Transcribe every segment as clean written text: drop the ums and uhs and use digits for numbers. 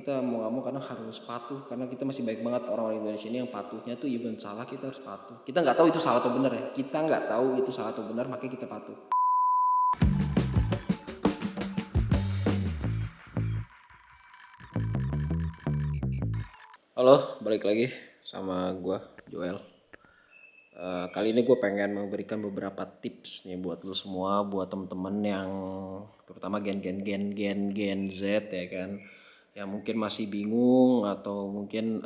kita mau nggak mau kadang harus patuh karena kita masih baik banget orang-orang Indonesia ini yang patuhnya tuh even salah kita harus patuh. Kita nggak tahu itu salah atau benar ya. Kita nggak tahu itu salah atau benar makanya kita patuh. Halo, balik lagi sama gua Joel. Kali ini gue pengen memberikan beberapa tips nih buat lu semua, buat temen-temen yang terutama gen Z ya kan, yang mungkin masih bingung atau mungkin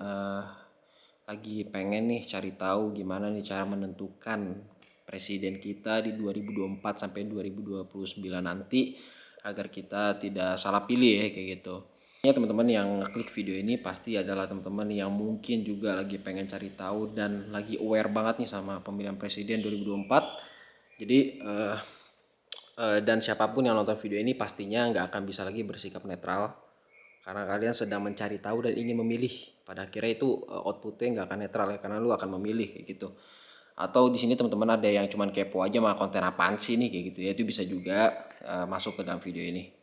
lagi pengen nih cari tahu gimana nih cara menentukan presiden kita di 2024 sampai 2029 nanti agar kita tidak salah pilih ya kayak gitu. Ya teman-teman yang klik video ini pasti adalah teman-teman yang mungkin juga lagi pengen cari tahu dan lagi aware banget nih sama pemilihan presiden 2024. Jadi dan siapapun yang nonton video ini pastinya nggak akan bisa lagi bersikap netral karena kalian sedang mencari tahu dan ingin memilih. Pada akhirnya itu outputnya nggak akan netral ya karena lu akan memilih kayak gitu. Atau di sini teman-teman ada yang cuman kepo aja sama konten apaan sih nih kayak gitu ya, itu bisa juga masuk ke dalam video ini.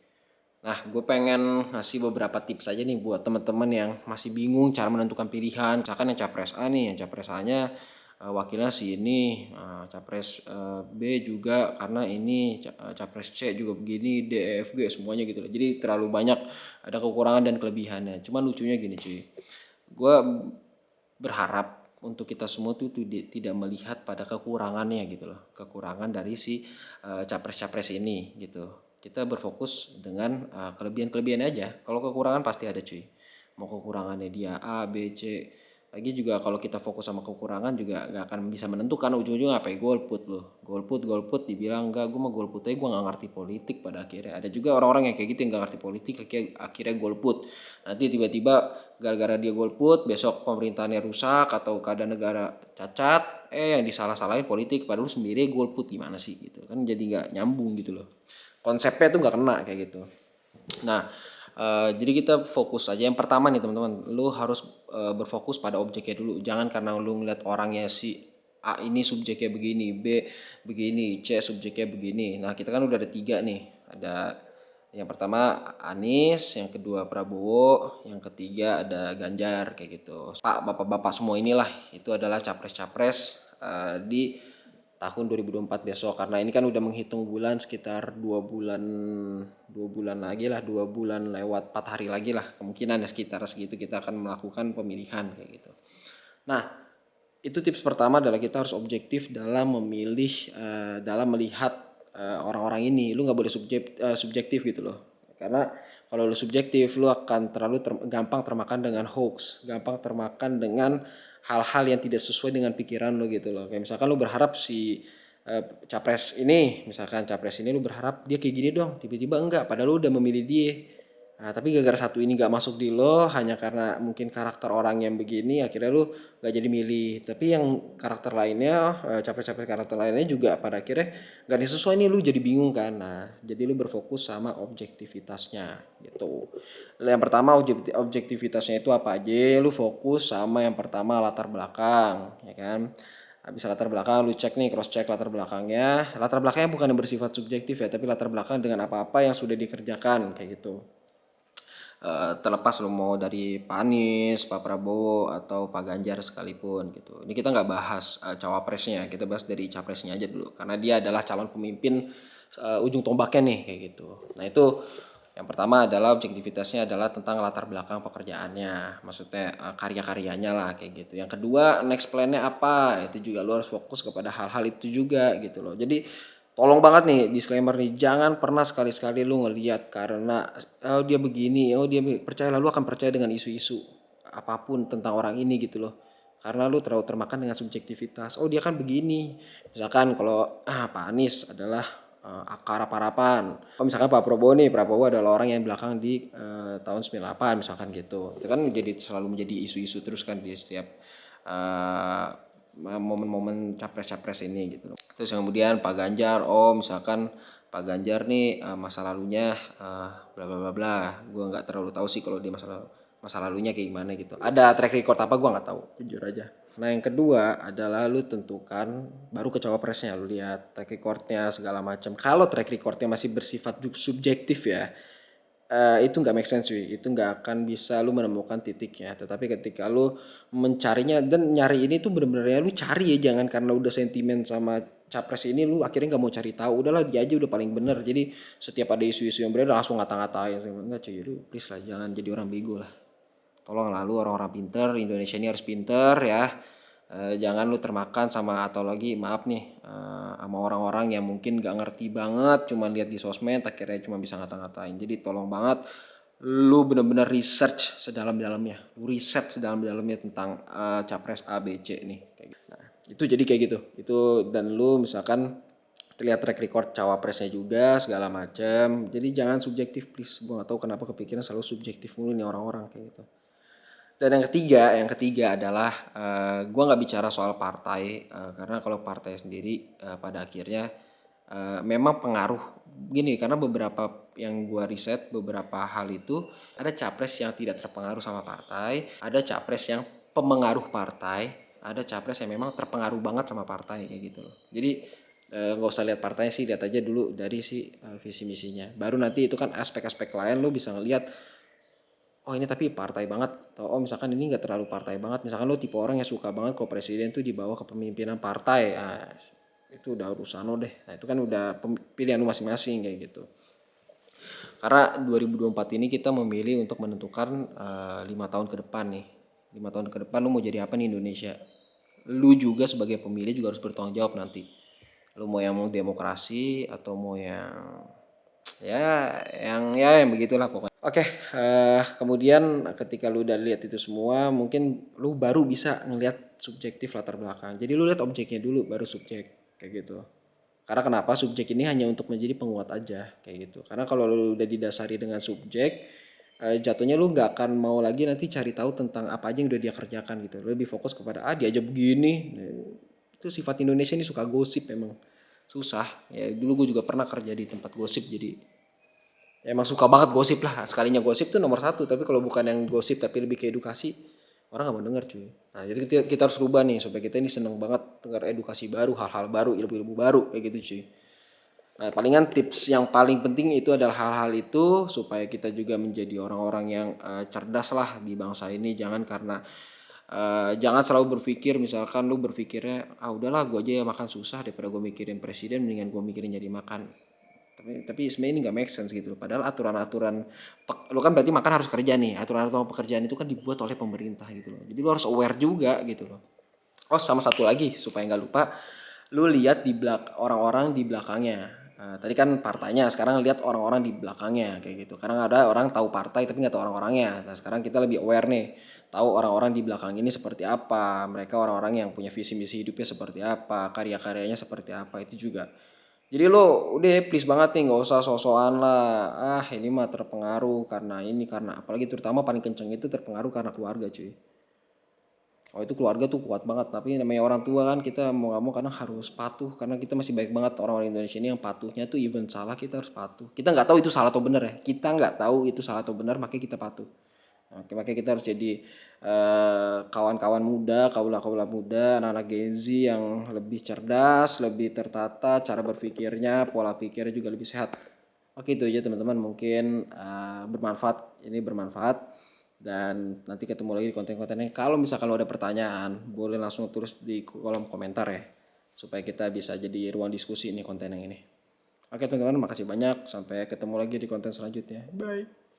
Nah, gue pengen ngasih beberapa tips aja nih buat teman-teman yang masih bingung cara menentukan pilihan. Misalkan yang capres A nih, yang capres A-nya wakilnya si ini, capres B juga karena ini, capres C juga begini, D, E, F, G semuanya gitu loh. Jadi terlalu banyak, ada kekurangan dan kelebihannya. Cuman lucunya gini cuy, gue berharap untuk kita semua tuh tidak melihat pada kekurangannya gitu loh, kekurangan dari si capres-capres ini gitu. Kita berfokus dengan kelebihan-kelebihan aja. Kalau kekurangan pasti ada cuy, mau kekurangannya dia A B C. Lagi juga kalau kita fokus sama kekurangan juga nggak akan bisa menentukan ujung-ujungnya apa ya, golput loh, golput dibilang enggak, gue mah golput aja, gue nggak ngerti politik. Pada akhirnya ada juga orang-orang yang kayak gitu yang nggak ngerti politik akhirnya golput. Nanti tiba-tiba gara-gara dia golput besok pemerintahannya rusak atau keadaan negara cacat, yang disalah-salahin politik padahal lu sendiri golput, gimana sih gitu kan, jadi nggak nyambung gitu loh, konsepnya tuh nggak kena kayak gitu. Nah, jadi kita fokus aja. Yang pertama nih teman-teman, lu harus berfokus pada objeknya dulu. Jangan karena lu ngeliat orangnya si A ini subjeknya begini, B begini, C subjeknya begini. Nah, kita kan udah ada 3 nih. Ada yang pertama Anies, yang kedua Prabowo, yang ketiga ada Ganjar kayak gitu. Pak, bapak-bapak semua inilah itu adalah capres-capres di tahun 2024 besok, karena ini kan udah menghitung bulan sekitar 2 bulan lagi lah, 2 bulan lewat 4 hari lagi lah kemungkinan ya, sekitar segitu kita akan melakukan pemilihan kayak gitu. Nah, itu tips pertama adalah kita harus objektif dalam memilih, dalam melihat orang-orang ini. Lu nggak boleh subjektif gitu loh, karena kalau lu subjektif lu akan terlalu gampang termakan dengan hoax, gampang termakan dengan hal-hal yang tidak sesuai dengan pikiran lu gitu loh. Kayak misalkan lu berharap si capres ini lu berharap dia kayak gini dong, tiba-tiba enggak, padahal lu udah memilih dia. Nah, tapi gara-gara satu ini gak masuk di lo hanya karena mungkin karakter orang yang begini, akhirnya lu gak jadi milih. Tapi yang karakter lainnya, capek-capek karakter lainnya juga pada akhirnya gak sesuai nih, lu jadi bingung kan. Nah, jadi lu berfokus sama objektivitasnya gitu. Yang pertama objektivitasnya itu apa aja, lu fokus sama yang pertama latar belakang, ya kan. Habis latar belakang lu cek nih, cross check latar belakangnya. Latar belakangnya bukan yang bersifat subjektif ya, tapi latar belakang dengan apa-apa yang sudah dikerjakan kayak gitu. Terlepas lo mau dari Pak Anies, Pak Prabowo atau Pak Ganjar sekalipun gitu. Ini kita nggak bahas cawapresnya, kita bahas dari capresnya aja dulu karena dia adalah calon pemimpin ujung tombaknya nih kayak gitu. Nah, itu yang pertama adalah objektivitasnya adalah tentang latar belakang pekerjaannya, maksudnya karya-karyanya lah kayak gitu. Yang kedua, next plan-nya apa, itu juga lo harus fokus kepada hal-hal itu juga gitu loh. Jadi tolong banget nih disclaimer nih, jangan pernah sekali-sekali lu ngelihat karena oh dia begini, oh dia percaya, lalu akan percaya dengan isu-isu apapun tentang orang ini gitu loh. Karena lu terlalu termakan dengan subjektivitas. Oh dia kan begini. Misalkan kalau Pak Anies adalah akar harapan. Oh misalkan Pak Prabowo nih, Prabowo adalah orang yang belakang di tahun 98 misalkan gitu. Itu kan selalu menjadi isu-isu terus kan di setiap eh, momen-momen capres-capres ini gitu. Terus kemudian Pak Ganjar, oh misalkan Pak Ganjar nih masa lalunya bla bla bla bla. Gue nggak terlalu tahu sih kalau dia masa lalunya kayak gimana gitu. Ada track record apa gue nggak tahu, jujur aja. Nah yang kedua adalah lu tentukan baru ke cawapresnya, lu lihat track recordnya segala macam. Kalau track recordnya masih bersifat subjektif ya, itu nggak make sense cuy, itu nggak akan bisa lu menemukan titiknya. Tetapi ketika lu mencarinya dan nyari ini tuh bener-bener ya lu cari ya, jangan karena udah sentimen sama capres ini lu akhirnya nggak mau cari tahu, udahlah dia aja udah paling bener. Jadi setiap ada isu-isu yang beredar langsung ngata-ngatain, enggak cuy, lu please lah jangan jadi orang bego lah. Tolong lah lu orang-orang pinter, Indonesia ini harus pinter ya. Jangan lu termakan sama atau lagi maaf nih sama orang-orang yang mungkin gak ngerti banget, cuma lihat di sosmed akhirnya cuma bisa ngata-ngatain. Jadi tolong banget lu bener-bener research sedalam-dalamnya, lu riset sedalam-dalamnya tentang capres A B C nih kayak gitu. Nah, itu jadi kayak gitu. Itu dan lu misalkan lihat track record cawapresnya juga segala macam. Jadi jangan subjektif please. Gua gak tahu kenapa kepikiran selalu subjektif mulu nih orang-orang kayak gitu. Dan yang ketiga adalah gue nggak bicara soal partai karena kalau partai sendiri pada akhirnya memang pengaruh gini karena beberapa yang gue riset beberapa hal itu ada capres yang tidak terpengaruh sama partai, ada capres yang pemengaruh partai, ada capres yang memang terpengaruh banget sama partai kayak gitu loh. Jadi nggak usah lihat partainya sih, lihat aja dulu dari si visi misinya. Baru nanti itu kan aspek-aspek lain lo bisa ngelihat oh ini tapi partai banget atau oh misalkan ini nggak terlalu partai banget, misalkan lo tipe orang yang suka banget kalau presiden tuh dibawa ke kepemimpinan partai, nah, itu udah urusan lo deh. Nah itu kan udah pilihan lo masing-masing kayak gitu. Karena 2024 ini kita memilih untuk menentukan 5 tahun ke depan nih. 5 tahun ke depan lo mau jadi apa nih Indonesia. Lu juga sebagai pemilih juga harus bertanggung jawab nanti. Lu mau demokrasi atau mau yang begitulah pokoknya. Oke, kemudian ketika lu udah lihat itu semua, mungkin lu baru bisa ngelihat subjektif latar belakang. Jadi lu lihat objeknya dulu, baru subjek kayak gitu. Karena kenapa subjek ini hanya untuk menjadi penguat aja kayak gitu. Karena kalau lu udah didasari dengan subjek, jatuhnya lu nggak akan mau lagi nanti cari tahu tentang apa aja yang udah dia kerjakan gitu. Lu lebih fokus kepada dia aja begini. Itu sifat Indonesia ini suka gosip memang susah. Ya dulu gue juga pernah kerja di tempat gosip jadi ya emang suka banget gosip lah. Sekalinya gosip tuh nomor satu. Tapi kalau bukan yang gosip tapi lebih ke edukasi, orang nggak mau denger cuy. Nah jadi kita harus rubah nih supaya kita ini seneng banget dengar edukasi baru, hal-hal baru, ilmu-ilmu baru kayak gitu cuy. Nah palingan tips yang paling penting itu adalah hal-hal itu supaya kita juga menjadi orang-orang yang cerdas lah di bangsa ini. Jangan karena jangan selalu berpikir misalkan lu berpikirnya udahlah gue aja ya makan susah daripada gue mikirin presiden, mendingan gue mikirin jadi makan. Tapi sebenarnya ini nggak make sense gitu. Padahal aturan-aturan lu kan berarti makan harus kerja nih. Aturan-aturan pekerjaan itu kan dibuat oleh pemerintah gitu loh. Jadi lu harus aware juga gitu loh. Oh sama satu lagi supaya nggak lupa, lu lihat di orang-orang di belakangnya. Tadi kan partainya, sekarang lihat orang-orang di belakangnya kayak gitu. Karena ada orang tahu partai tapi nggak tahu orang-orangnya. Nah sekarang kita lebih aware nih, tahu orang-orang di belakang ini seperti apa. Mereka orang-orang yang punya visi misi hidupnya seperti apa, karya-karyanya seperti apa itu juga. Jadi lo udah please banget nih nggak usah sok-sokan lah. Ini mah terpengaruh karena ini karena apalagi terutama paling kenceng itu terpengaruh karena keluarga cuy. Oh itu keluarga tuh kuat banget tapi namanya orang tua kan kita mau nggak mau karena harus patuh karena kita masih baik banget orang-orang Indonesia ini yang patuhnya tuh even salah kita harus patuh. Kita nggak tahu itu salah atau benar ya. Kita nggak tahu itu salah atau benar makanya kita patuh. Oke, makanya kita harus jadi kawan-kawan muda, kaula-kaula muda, anak-anak Gen Z yang lebih cerdas, lebih tertata, cara berpikirnya, pola pikirnya juga lebih sehat. Oke itu aja teman-teman mungkin bermanfaat, ini bermanfaat dan nanti ketemu lagi di konten-kontennya. Kalau misalkan lo ada pertanyaan, boleh langsung tulis di kolom komentar ya, supaya kita bisa jadi ruang diskusi nih konten yang ini. Oke teman-teman, makasih banyak. Sampai ketemu lagi di konten selanjutnya. Bye.